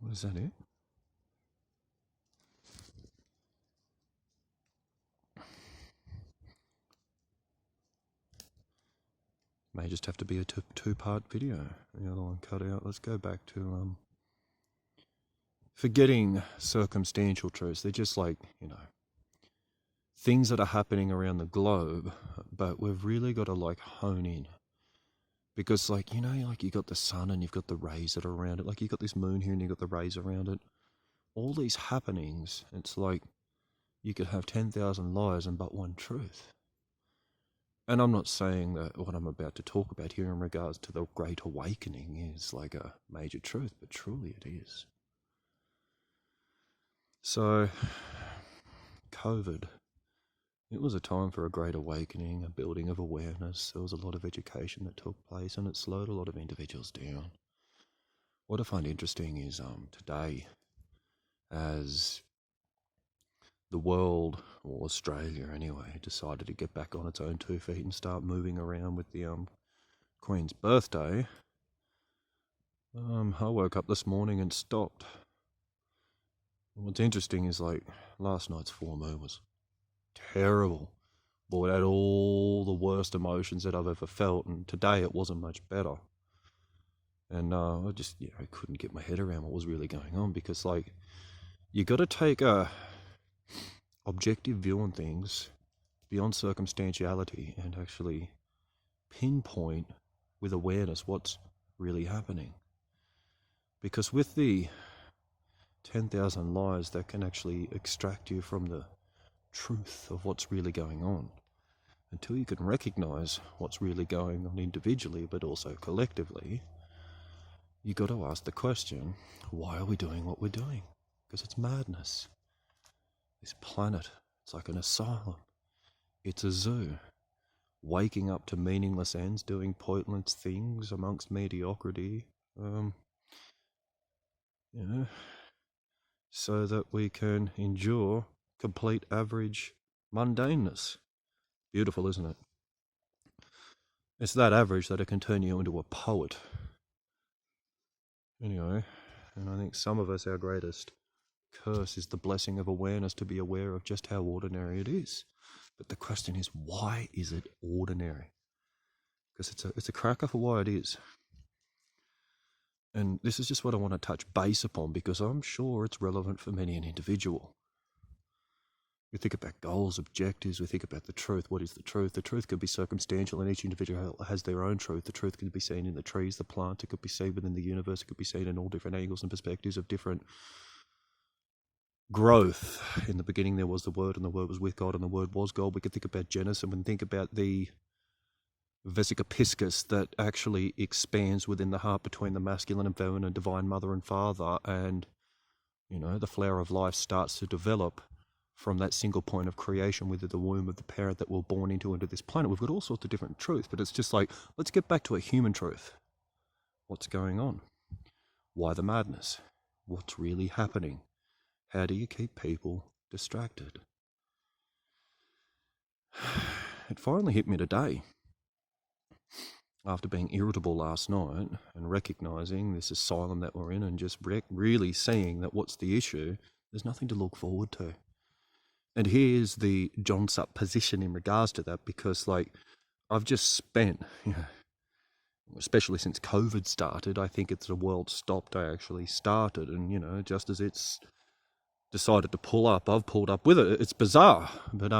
Was that it? May just have to be a two-part video. The other one cut out. Let's go back to forgetting circumstantial truths. They're just like, things that are happening around the globe, but we've really got to like hone in. Because like, like you got the sun and you've got the rays that are around it. Like you got this moon here and you've got the rays around it. All these happenings, it's like you could have 10,000 lies and but one truth. And I'm not saying that what I'm about to talk about here in regards to the Great Awakening is like a major truth, but truly it is. So, COVID, it was a time for a great awakening, a building of awareness. There was a lot of education that took place and it slowed a lot of individuals down. What I find interesting is today, as the world, or Australia anyway, decided to get back on its own 2 feet and start moving around with the Queen's birthday, I woke up this morning and stopped. And what's interesting is like last night's full moon was terrible. Brought out all the worst emotions that I've ever felt, and today it wasn't much better. And I just I couldn't get my head around what was really going on, because like you got to take a objective view on things beyond circumstantiality and actually pinpoint with awareness what's really happening. Because with the 10,000 lies, that can actually extract you from the truth of what's really going on. Until you can recognize what's really going on individually, but also collectively, you got to ask the question, why are we doing what we're doing? Because it's madness. This planet, it's like an asylum. It's a zoo. Waking up to meaningless ends, doing pointless things amongst mediocrity, so that we can endure complete average mundaneness. Beautiful, isn't it? It's that average that it can turn you into a poet. Anyway, and I think some of us, our greatest curse is the blessing of awareness, to be aware of just how ordinary it is. But the question is, why is it ordinary? Because it's a cracker for why it is. And this is just what I want to touch base upon, because I'm sure it's relevant for many an individual. We think about goals, objectives, we think about the truth. What is the truth? The truth could be circumstantial, and each individual has their own truth. The truth could be seen in the trees, the plants, it could be seen within the universe, it could be seen in all different angles and perspectives of different growth. In the beginning there was the Word, and the Word was with God, and the Word was God. We could think about Genesis and think about the vesica piscis that actually expands within the heart between the masculine and feminine, divine mother and father, and the flower of life starts to develop from that single point of creation within the womb of the parent that we're born into this planet. We've got all sorts of different truths, but it's just like, let's get back to a human truth. What's going on? Why the madness? What's really happening? How do you keep people distracted? It finally hit me today, after being irritable last night and recognizing this asylum that we're in, and just really seeing that what's the issue, there's nothing to look forward to. And here's the John Sup position in regards to that, because like I've just spent, especially since COVID started, I think it's the world stopped, I actually started, and just as it's decided to pull up, I've pulled up with it. It's bizarre, but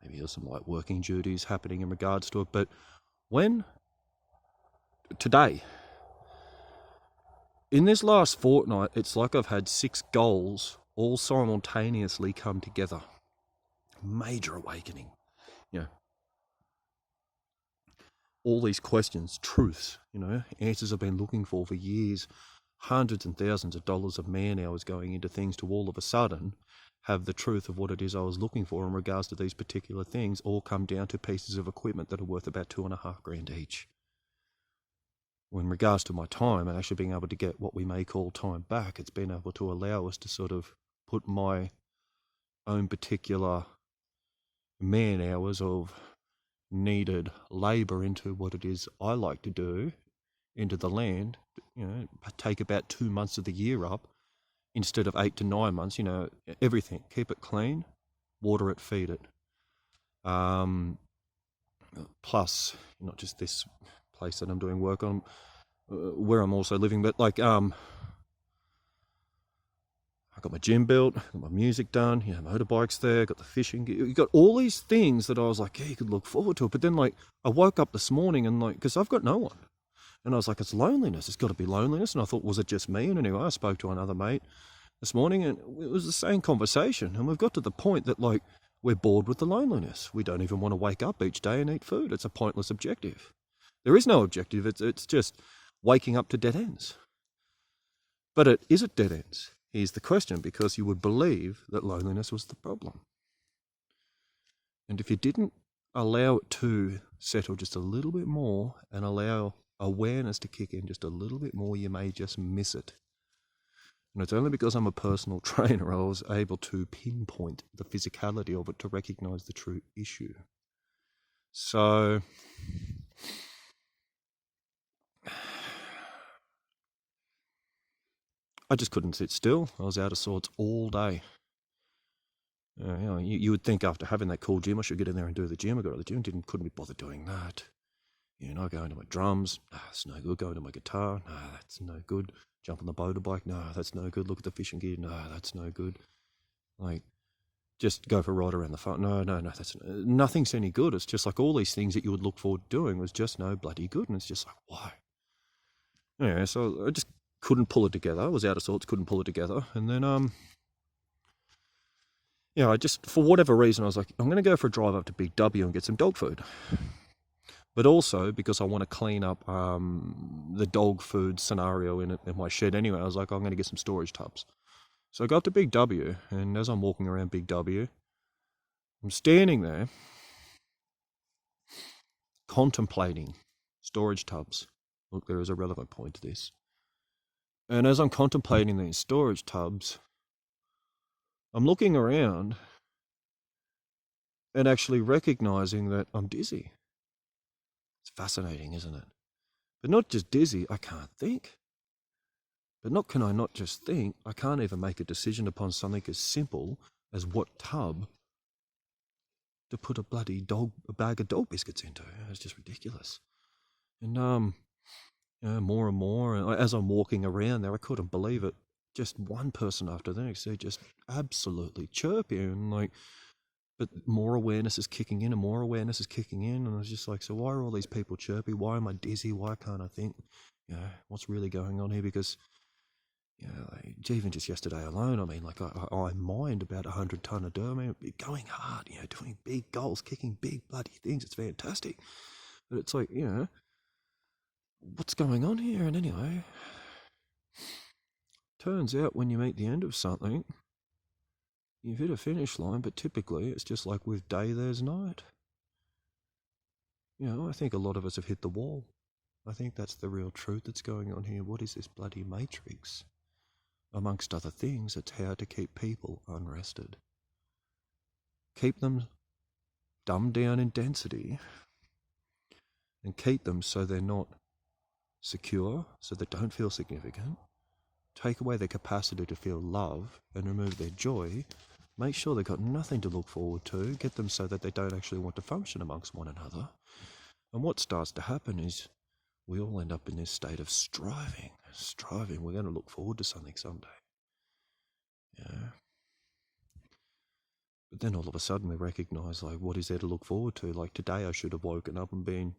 maybe there's some like working duties happening in regards to it. But today, in this last fortnight, it's like I've had 6 goals all simultaneously come together. Major awakening. All these questions, truths, answers I've been looking for years, hundreds and thousands of dollars of man hours going into things, to all of a sudden have the truth of what it is I was looking for in regards to these particular things all come down to pieces of equipment that are worth about $2,500 each. In regards to my time and actually being able to get what we may call time back, it's been able to allow us to sort of put my own particular man hours of needed labour into what it is I like to do, into the land, take about 2 months of the year up instead of 8 to 9 months. Everything. Keep it clean, water it, feed it. Plus, not just this place that I'm doing work on, where I'm also living, but like I got my gym built, got my music done, motorbikes there, got the fishing. You got all these things that I was like, yeah, you could look forward to it. But then, like, I woke up this morning and, like, because I've got no one. And I was like, it's loneliness. It's got to be loneliness. And I thought, was it just me? And anyway, I spoke to another mate this morning and it was the same conversation. And we've got to the point that, like, we're bored with the loneliness. We don't even want to wake up each day and eat food. It's a pointless objective. There is no objective. It's just waking up to dead ends. But it is at dead ends. Here's the question, because you would believe that loneliness was the problem. And if you didn't allow it to settle just a little bit more and allow awareness to kick in just a little bit more, you may just miss it. And it's only because I'm a personal trainer I was able to pinpoint the physicality of it to recognize the true issue. So I just couldn't sit still. I was out of sorts all day. You would think after having that cool gym, I should get in there and do the gym. I got to the gym, couldn't be bothered doing that. Going to my drums, that's no good. Going to my guitar, that's no good. Jump on the motorbike, no, that's no good. Look at the fishing gear, no, that's no good. Like, just go for a ride around the farm, no, nothing's any good. It's just like all these things that you would look forward to doing was just no bloody good. And it's just like, why? So I just couldn't pull it together. I was out of sorts, couldn't pull it together. And then, I just, for whatever reason, I was like, I'm going to go for a drive up to Big W and get some dog food. But also because I want to clean up the dog food scenario in my shed anyway. I was like, I'm going to get some storage tubs. So I go up to Big W, and as I'm walking around Big W, I'm standing there contemplating storage tubs. Look, there is a relevant point to this. And as I'm contemplating these storage tubs, I'm looking around and actually recognizing that I'm dizzy. It's fascinating, isn't it? But not just dizzy, I can't think. But can I not just think, I can't even make a decision upon something as simple as what tub to put a bag of dog biscuits into. It's just ridiculous. And more and more, and as I'm walking around there, I couldn't believe it. Just one person after the next, they're just absolutely chirpy, and but more awareness is kicking in and more awareness is kicking in. And I was just like, so why are all these people chirpy? Why am I dizzy? Why can't I think? What's really going on here? Because, even just yesterday alone, I mean, like I mined about 100 ton of dirt. I mean, going hard, doing big goals, kicking big bloody things. It's fantastic. But it's like, what's going on here? And anyway, turns out when you meet the end of something, you've hit a finish line, but typically it's just like with day, there's night. I think a lot of us have hit the wall. I think that's the real truth that's going on here. What is this bloody matrix? Amongst other things, it's how to keep people unrested. Keep them dumbed down in density and keep them so they're not secure, so they don't feel significant. Take away their capacity to feel love and remove their joy. Make sure they've got nothing to look forward to. Get them so that they don't actually want to function amongst one another. And what starts to happen is we all end up in this state of striving. We're going to look forward to something someday. But then all of a sudden we recognize, like, what is there to look forward to? Like today I should have woken up and been,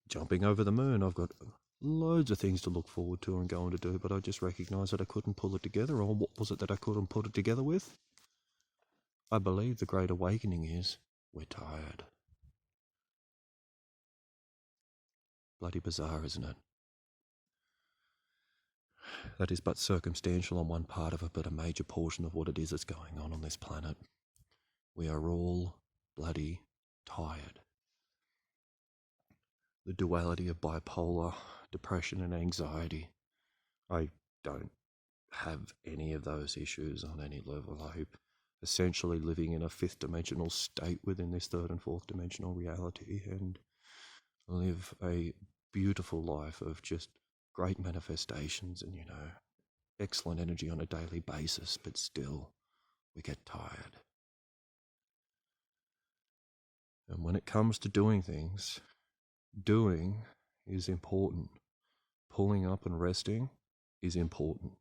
jumping over the moon. I've got loads of things to look forward to and going to do, but I just recognized that I couldn't pull it together. Or what was it that I couldn't put it together with? I believe the great awakening is we're tired. Bloody bizarre, isn't it? That is but circumstantial on one part of it, but a major portion of what it is that's going on this planet. We are all bloody tired. The duality of bipolar, depression and anxiety. I don't have any of those issues on any level. I'm essentially living in a fifth dimensional state within this third and fourth dimensional reality and live a beautiful life of just great manifestations and, excellent energy on a daily basis, but still we get tired. And when it comes to doing things, doing is important. Pulling up and resting is important.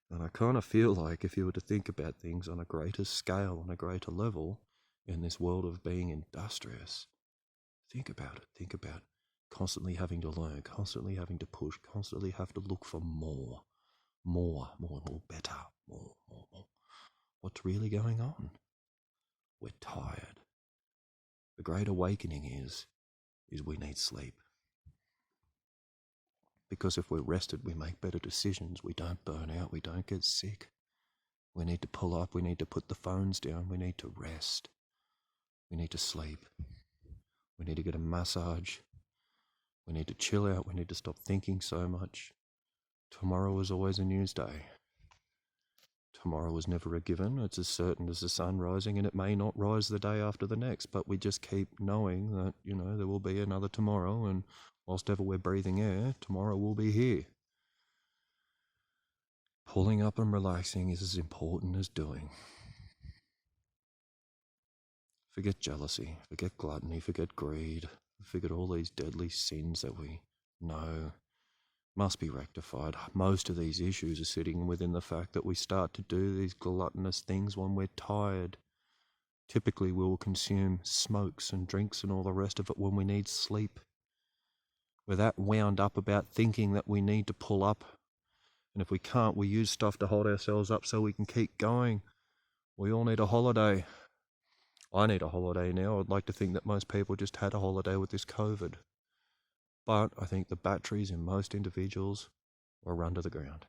And I kind of feel like if you were to think about things on a greater scale, on a greater level, in this world of being industrious, think about it. Think about constantly having to learn, constantly having to push, constantly have to look for more, better, more. What's really going on? We're tired. The great awakening is we need sleep. Because if we're rested, we make better decisions. We don't burn out. We don't get sick. We need to pull up. We need to put the phones down. We need to rest. We need to sleep. We need to get a massage. We need to chill out. We need to stop thinking so much. Tomorrow is always a news day. Tomorrow is never a given. It's as certain as the sun rising, and it may not rise the day after the next, but we just keep knowing that, there will be another tomorrow, and whilst ever we're breathing air, tomorrow will be here. Pulling up and relaxing is as important as doing. Forget jealousy, forget gluttony, forget greed, forget all these deadly sins that we know must be rectified. Most of these issues are sitting within the fact that we start to do these gluttonous things when we're tired. Typically, we will consume smokes and drinks and all the rest of it when we need sleep. We're that wound up about thinking that we need to pull up. And if we can't, we use stuff to hold ourselves up so we can keep going. We all need a holiday. I need a holiday now. I'd like to think that most people just had a holiday with this COVID. But I think the batteries in most individuals are run to the ground.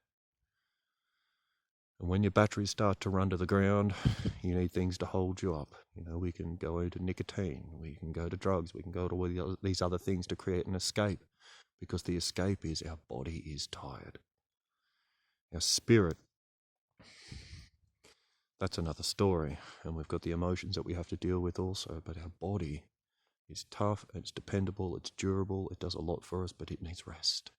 And when your batteries start to run to the ground, you need things to hold you up. We can go into nicotine, we can go to drugs, we can go to all these other things to create an escape. Because the escape is our body is tired. Our spirit, that's another story. And we've got the emotions that we have to deal with also. But our body is tough, it's dependable, it's durable, it does a lot for us, but it needs rest.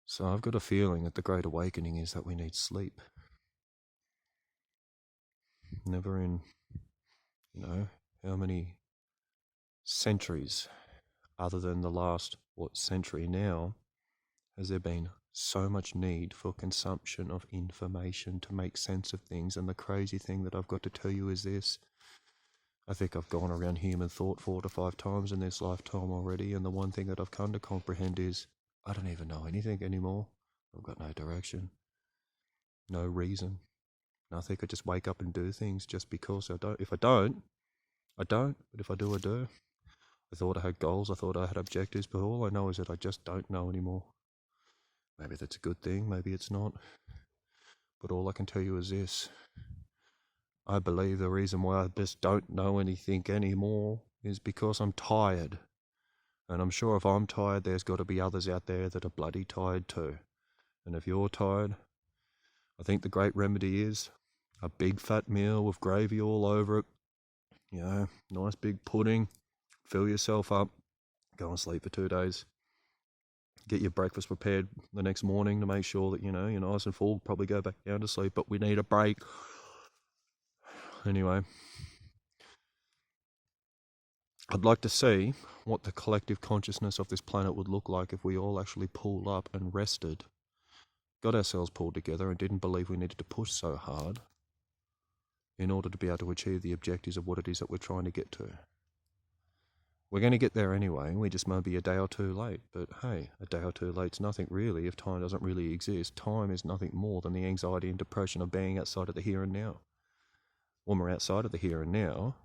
So I've got a feeling that the great awakening is that we need sleep. Never in, how many centuries, other than the last, century now, has there been so much need for consumption of information to make sense of things. And the crazy thing that I've got to tell you is this. I think I've gone around human thought 4 to 5 times in this lifetime already, and the one thing that I've come to comprehend is I don't even know anything anymore. I've got no direction, no reason, nothing. I just wake up and do things just because I don't. If I don't, I don't. But if I do, I do. I thought I had goals, I thought I had objectives, but all I know is that I just don't know anymore. Maybe that's a good thing, maybe it's not. But all I can tell you is this. I believe the reason why I just don't know anything anymore is because I'm tired. And I'm sure if I'm tired, there's got to be others out there that are bloody tired too. And if you're tired, I think the great remedy is a big fat meal with gravy all over it. Nice big pudding. Fill yourself up. Go and sleep for 2 days. Get your breakfast prepared the next morning to make sure that, you're nice and full. Probably go back down to sleep, but we need a break. Anyway, I'd like to see what the collective consciousness of this planet would look like if we all actually pulled up and rested, got ourselves pulled together and didn't believe we needed to push so hard in order to be able to achieve the objectives of what it is that we're trying to get to. We're going to get there anyway, we just might be a day or two late. But hey, a day or two late's nothing really if time doesn't really exist. Time is nothing more than the anxiety and depression of being outside of the here and now. When we're outside of the here and now,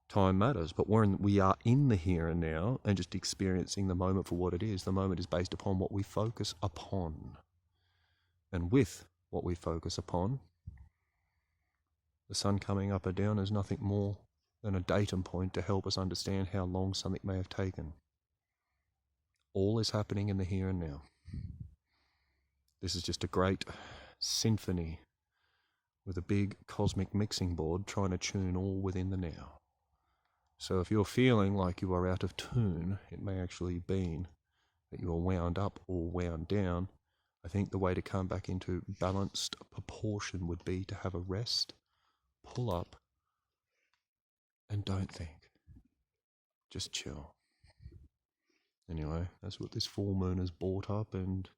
time matters, but we are in the here and now and just experiencing the moment for what it is. The moment is based upon what we focus upon. And with what we focus upon, the sun coming up or down is nothing more than a datum point to help us understand how long something may have taken. All is happening in the here and now. This is just a great symphony with a big cosmic mixing board trying to tune all within the now. So if you're feeling like you are out of tune, it may actually be that you are wound up or wound down, I think the way to come back into balanced proportion would be to have a rest, pull up, and don't think. Just chill. Anyway, that's what this full moon has brought up, and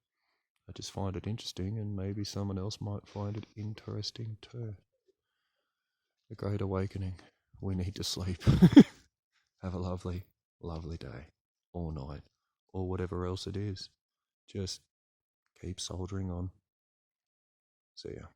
I just find it interesting, and maybe someone else might find it interesting too. A great awakening. We need to sleep. Have a lovely, lovely day, or night, or whatever else it is. Just keep soldiering on. See ya.